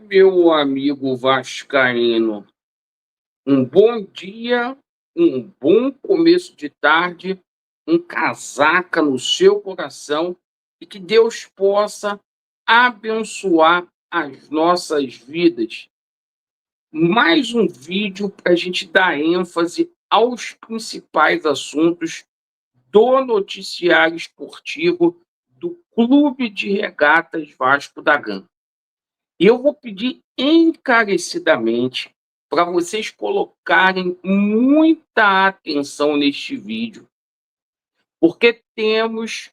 Meu amigo vascaíno, um bom dia, um bom começo de tarde, um casaca no seu coração e que Deus possa abençoar as nossas vidas. Mais um vídeo para a gente dar ênfase aos principais assuntos do noticiário esportivo do Clube de Regatas Vasco da Gama. E eu vou pedir encarecidamente para vocês colocarem muita atenção neste vídeo, porque temos,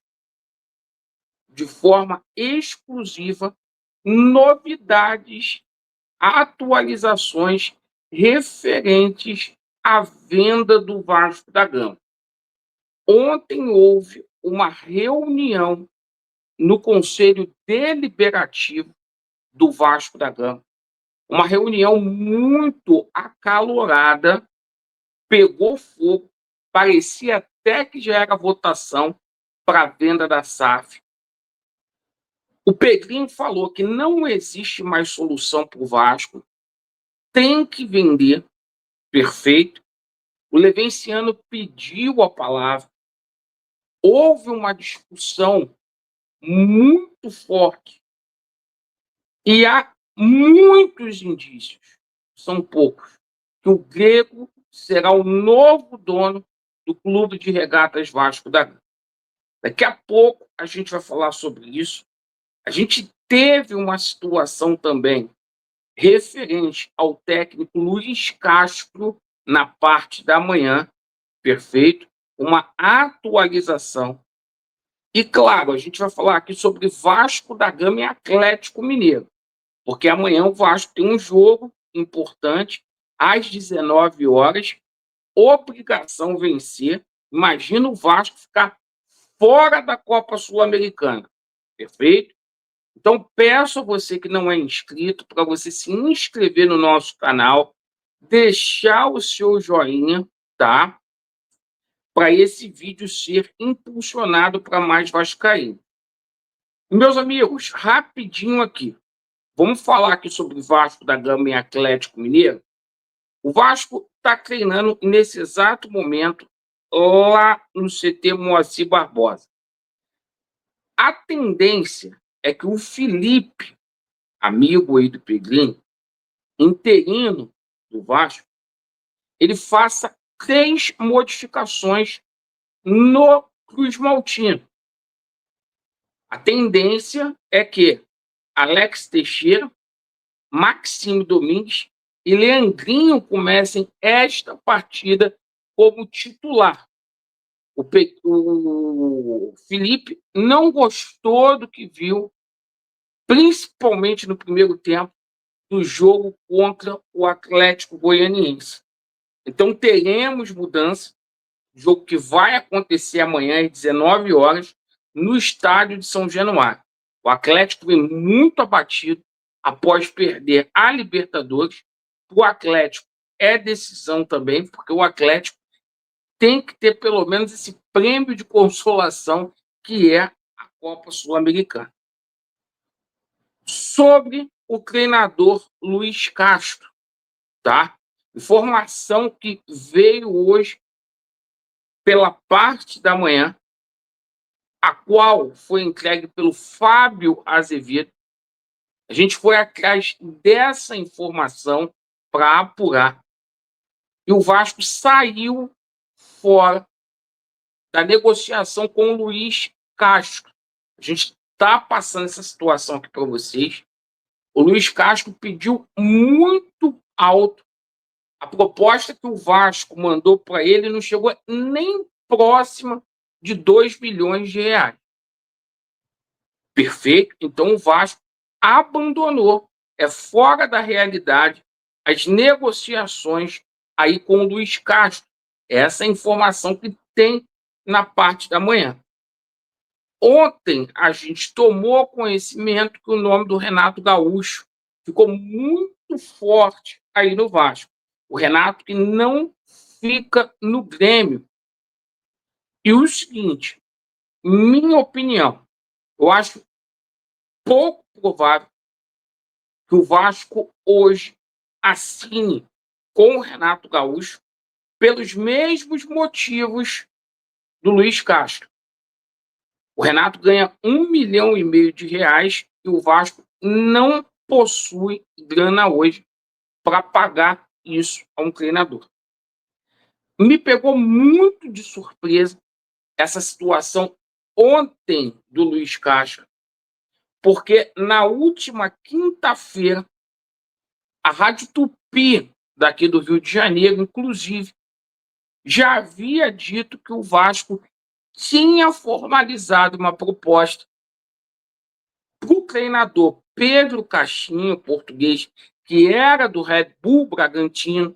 de forma exclusiva, novidades, atualizações referentes à venda do Vasco da Gama. Ontem houve uma reunião no Conselho Deliberativo do Vasco da Gama. Uma reunião muito acalorada, pegou fogo, parecia até que já era votação para a venda da SAF. O Pedrinho falou que não existe mais solução para o Vasco, tem que vender, perfeito. O Levenciano pediu a palavra, houve uma discussão muito forte e há muitos indícios, são poucos, que o Grego será o novo dono do Clube de Regatas Vasco da Gama. Daqui a pouco a gente vai falar sobre isso. A gente teve uma situação também referente ao técnico Luiz Castro na parte da manhã, perfeito? Uma atualização. E, claro, a gente vai falar aqui sobre Vasco da Gama e Atlético Mineiro, porque amanhã o Vasco tem um jogo importante às 19 horas, obrigação vencer. Imagina o Vasco ficar fora da Copa Sul-Americana, perfeito? Então, peço a você que não é inscrito para você se inscrever no nosso canal, deixar o seu joinha, tá? Para esse vídeo ser impulsionado para mais vascaínos. Meus amigos, rapidinho aqui. Vamos falar aqui sobre Vasco da Gama e Atlético Mineiro. O Vasco está treinando nesse exato momento lá no CT Moacir Barbosa. A tendência é que o Felipe, amigo aí do Pedrinho, interino do Vasco, ele faça 3 modificações no Cruz Maltino. A tendência é que Alex Teixeira, Maxime Domingues e Leandrinho comecem esta partida como titular. O Felipe não gostou do que viu, principalmente no primeiro tempo, do jogo contra o Atlético Goianiense. Então teremos mudança, jogo que vai acontecer amanhã às 19 horas no estádio de São Januário. O Atlético vem muito abatido após perder a Libertadores. O Atlético é decisão também, porque o Atlético tem que ter pelo menos esse prêmio de consolação que é a Copa Sul-Americana. Sobre o treinador Luiz Castro, tá? Informação que veio hoje pela parte da manhã, a qual foi entregue pelo Fábio Azevedo. A gente foi atrás dessa informação para apurar. E o Vasco saiu fora da negociação com o Luiz Castro. A gente está passando essa situação aqui para vocês. O Luiz Castro pediu muito alto. A proposta que o Vasco mandou para ele não chegou nem próxima de 2 milhões de reais. Perfeito? Então o Vasco abandonou, é fora da realidade, as negociações aí com o Luiz Castro. Essa é a informação que tem na parte da manhã. Ontem a gente tomou conhecimento que o nome do Renato Gaúcho ficou muito forte aí no Vasco. O Renato que não fica no Grêmio. E o seguinte, minha opinião, eu acho pouco provável que o Vasco hoje assine com o Renato Gaúcho pelos mesmos motivos do Luiz Castro. O Renato ganha R$ 1,5 milhão e o Vasco não possui grana hoje para pagar isso a um treinador. Me pegou muito de surpresa essa situação ontem do Luiz Castro, porque na última quinta-feira, a Rádio Tupi, daqui do Rio de Janeiro, inclusive, já havia dito que o Vasco tinha formalizado uma proposta para o treinador Pedro Caixinha, português, que era do Red Bull Bragantino,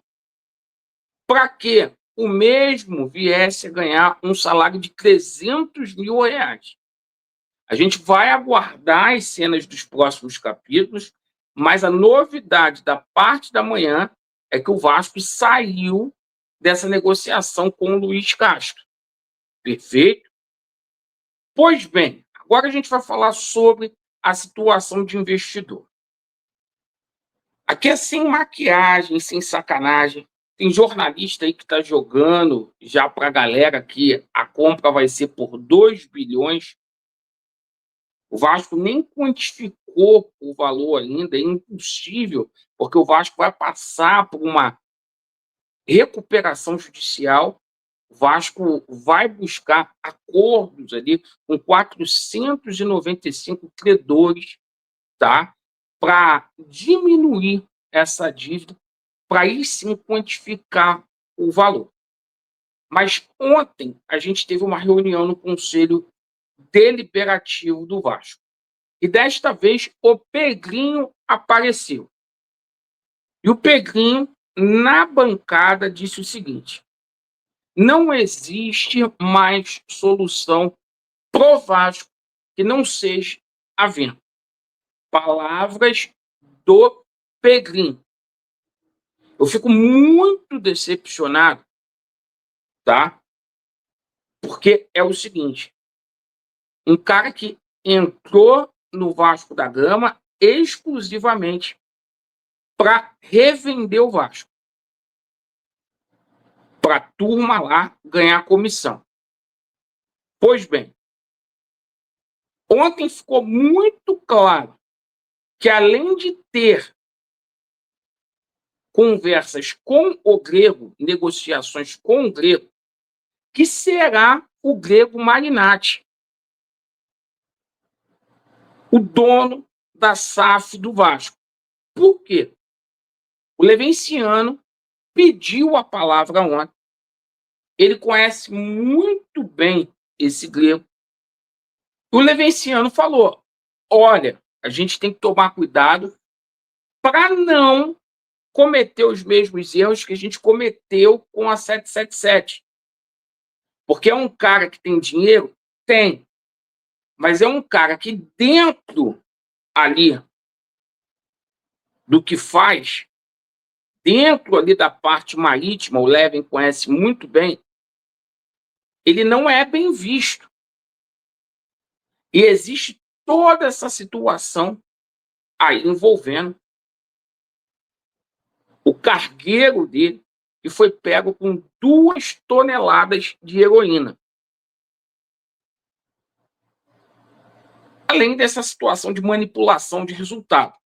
para que o mesmo viesse a ganhar um salário de R$ 300 mil. A gente vai aguardar as cenas dos próximos capítulos, mas a novidade da parte da manhã é que o Vasco saiu dessa negociação com o Luiz Castro. Perfeito? Pois bem, agora a gente vai falar sobre a situação de investidor. Aqui é sem maquiagem, sem sacanagem. Tem jornalista aí que está jogando já para a galera que a compra vai ser por 2 bilhões. O Vasco nem quantificou o valor ainda, é impossível, porque o Vasco vai passar por uma recuperação judicial. O Vasco vai buscar acordos ali com 495 credores, tá? Para diminuir essa dívida, para aí sim quantificar o valor. Mas ontem a gente teve uma reunião no Conselho Deliberativo do Vasco. E desta vez o Pedrinho apareceu. E o Pedrinho, na bancada, disse o seguinte: não existe mais solução pro Vasco que não seja a venda. Palavras do Pedrinho. Eu fico muito decepcionado, tá? Porque é o seguinte: um cara que entrou no Vasco da Gama exclusivamente para revender o Vasco, para a turma lá ganhar comissão. Pois bem, ontem ficou muito claro que, além de ter conversas com o Grego, negociações com o Grego, que será o Grego Marinatti, o dono da SAF do Vasco. Por quê? O Levenciano pediu a palavra ontem. Ele conhece muito bem esse Grego. O Levenciano falou: olha, a gente tem que tomar cuidado para não cometer os mesmos erros que a gente cometeu com a 777. Porque é um cara que tem dinheiro? Tem. Mas é um cara que, dentro ali do que faz, dentro ali da parte marítima, o Levin conhece muito bem, ele não é bem visto. E existe toda essa situação aí envolvendo o cargueiro dele, que foi pego com 2 toneladas de heroína. Além dessa situação de manipulação de resultado.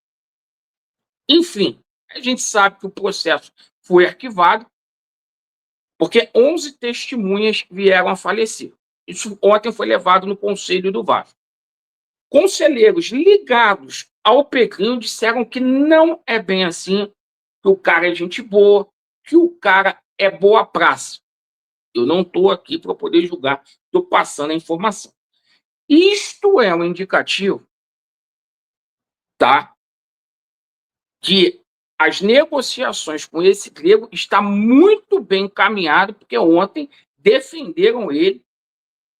Enfim, a gente sabe que o processo foi arquivado porque 11 testemunhas vieram a falecer. Isso ontem foi levado no Conselho do Vasco. Conselheiros ligados ao Pedrinho disseram que não é bem assim, que o cara é gente boa, que o cara é boa praça. Eu não estou aqui para poder julgar, estou passando a informação. Isto é um indicativo, tá, que as negociações com esse grego estão muito bem encaminhadas, porque ontem defenderam ele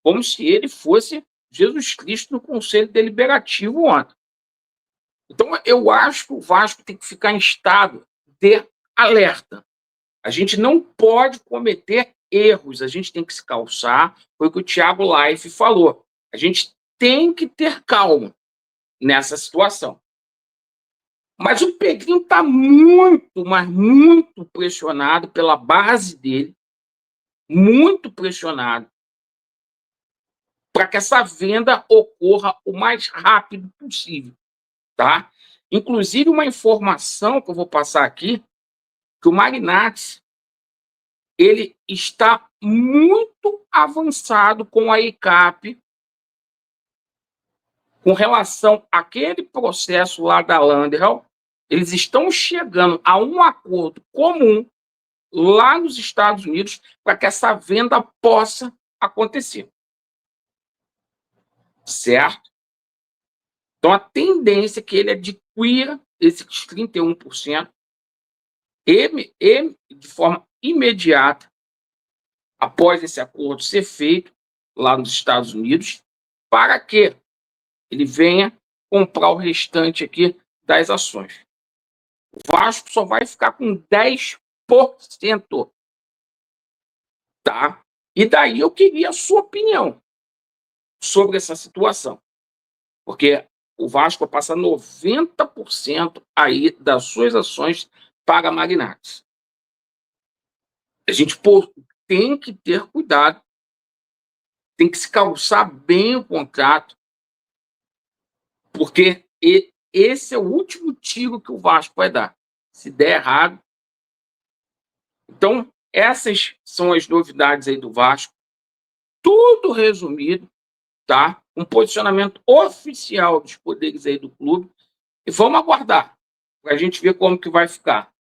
como se ele fosse Jesus Cristo no Conselho Deliberativo ontem. Então, eu acho que o Vasco tem que ficar em estado de alerta. A gente não pode cometer erros, a gente tem que se calçar, foi o que o Thiago Life falou. A gente tem que ter calma nessa situação. Mas o Pedrinho está muito, mas muito pressionado pela base dele, muito pressionado, para que essa venda ocorra o mais rápido possível, tá? Inclusive, uma informação que eu vou passar aqui, que o Magnati, ele está muito avançado com a ECAP com relação àquele processo lá da Landral. Eles estão chegando a um acordo comum lá nos Estados Unidos para que essa venda possa acontecer. Certo? Então, a tendência é que ele adquira esses 31% de forma imediata, após esse acordo ser feito lá nos Estados Unidos, para que ele venha comprar o restante aqui das ações. O Vasco só vai ficar com 10%. Tá? E daí eu queria a sua opinião sobre essa situação. Porque o Vasco vai passar 90% aí das suas ações para magnates. A gente tem que ter cuidado, tem que se calçar bem o contrato, porque esse é o último tiro que o Vasco vai dar. Se der errado. Então, essas são as novidades aí do Vasco. Tudo resumido, tá? Um posicionamento oficial dos poderes aí do clube. E vamos aguardar para a gente ver como que vai ficar.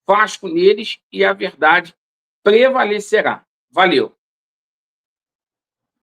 Vasco neles e a verdade prevalecerá. Valeu!